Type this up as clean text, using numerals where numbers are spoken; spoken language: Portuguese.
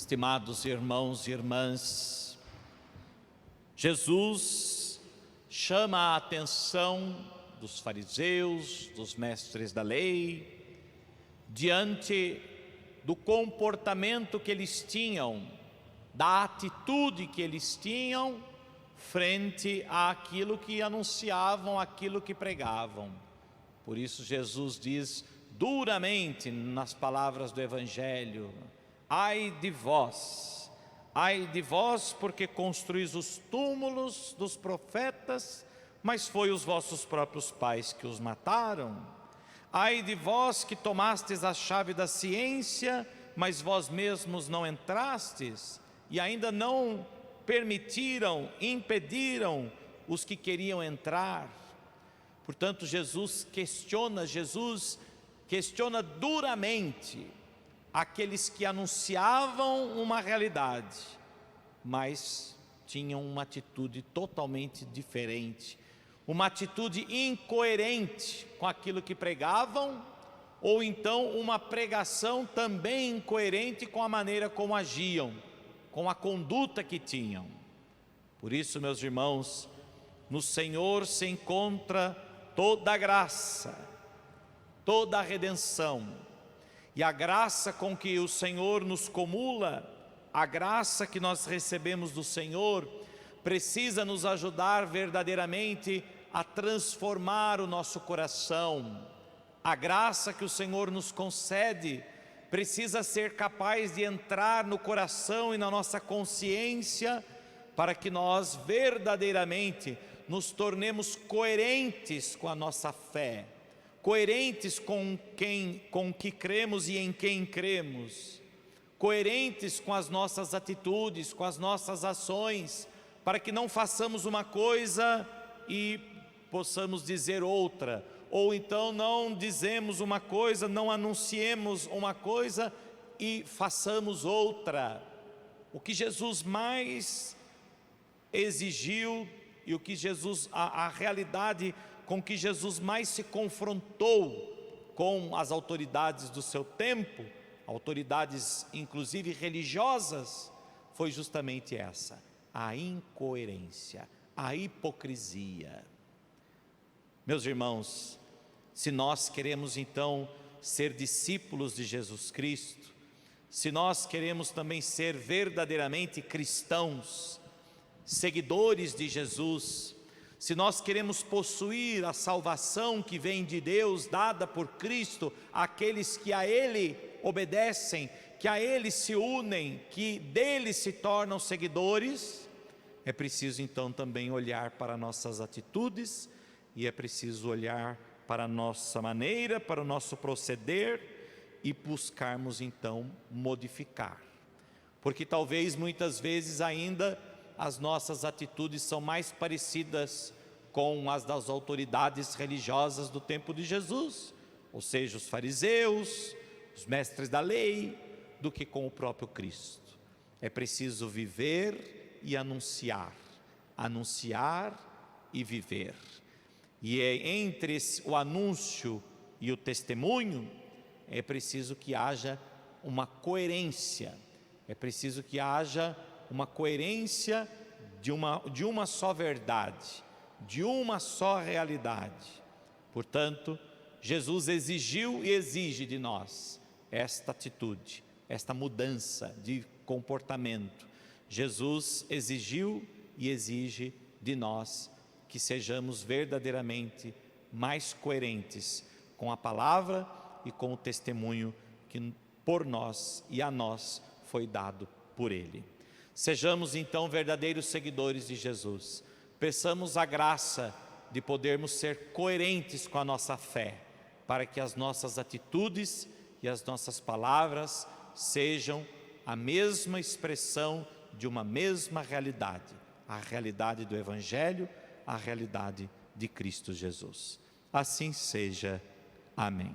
Estimados irmãos e irmãs, Jesus chama a atenção dos fariseus, dos mestres da lei, diante do comportamento que eles tinham, da atitude que eles tinham frente àquilo que anunciavam, aquilo que pregavam. Por isso Jesus diz duramente nas palavras do Evangelho: ai de vós, porque construís os túmulos dos profetas, mas foi os vossos próprios pais que os mataram. Ai de vós que tomastes a chave da ciência, mas vós mesmos não entrastes, e ainda não impediram os que queriam entrar. Portanto, Jesus questiona duramente aqueles que anunciavam uma realidade, mas tinham uma atitude totalmente diferente, uma atitude incoerente com aquilo que pregavam, ou então uma pregação também incoerente com a maneira como agiam, com a conduta que tinham. Por isso, meus irmãos, no Senhor se encontra toda a graça, toda a redenção, e a graça com que o Senhor nos comula, a graça que nós recebemos do Senhor, precisa nos ajudar verdadeiramente a transformar o nosso coração. A graça que o Senhor nos concede precisa ser capaz de entrar no coração e na nossa consciência, para que nós verdadeiramente nos tornemos coerentes com a nossa fé, coerentes com o que cremos e em quem cremos, coerentes com as nossas atitudes, com as nossas ações, para que não façamos uma coisa e possamos dizer outra, ou então não dizemos uma coisa, não anunciemos uma coisa e façamos outra. O que Jesus mais exigiu e o que a realidade com que Jesus mais se confrontou com as autoridades do seu tempo, autoridades inclusive religiosas, foi justamente essa: a incoerência, a hipocrisia. Meus irmãos, se nós queremos então ser discípulos de Jesus Cristo, se nós queremos também ser verdadeiramente cristãos, seguidores de Jesus, se nós queremos possuir a salvação que vem de Deus, dada por Cristo, àqueles que a Ele obedecem, que a Ele se unem, que dele se tornam seguidores, é preciso então também olhar para nossas atitudes, e é preciso olhar para a nossa maneira, para o nosso proceder, e buscarmos então modificar. Porque talvez muitas vezes ainda as nossas atitudes são mais parecidas com as das autoridades religiosas do tempo de Jesus, ou seja, os fariseus, os mestres da lei, do que com o próprio Cristo. É preciso viver e anunciar e viver. E entre o anúncio e o testemunho, é preciso que haja uma coerência, é preciso que haja uma coerência de uma só verdade, de uma só realidade. Portanto, Jesus exigiu e exige de nós esta atitude, esta mudança de comportamento. Jesus exigiu e exige de nós que sejamos verdadeiramente mais coerentes com a palavra e com o testemunho que por nós e a nós foi dado por Ele. Sejamos então verdadeiros seguidores de Jesus. Peçamos a graça de podermos ser coerentes com a nossa fé, para que as nossas atitudes e as nossas palavras sejam a mesma expressão de uma mesma realidade, a realidade do Evangelho, a realidade de Cristo Jesus. Assim seja. Amém.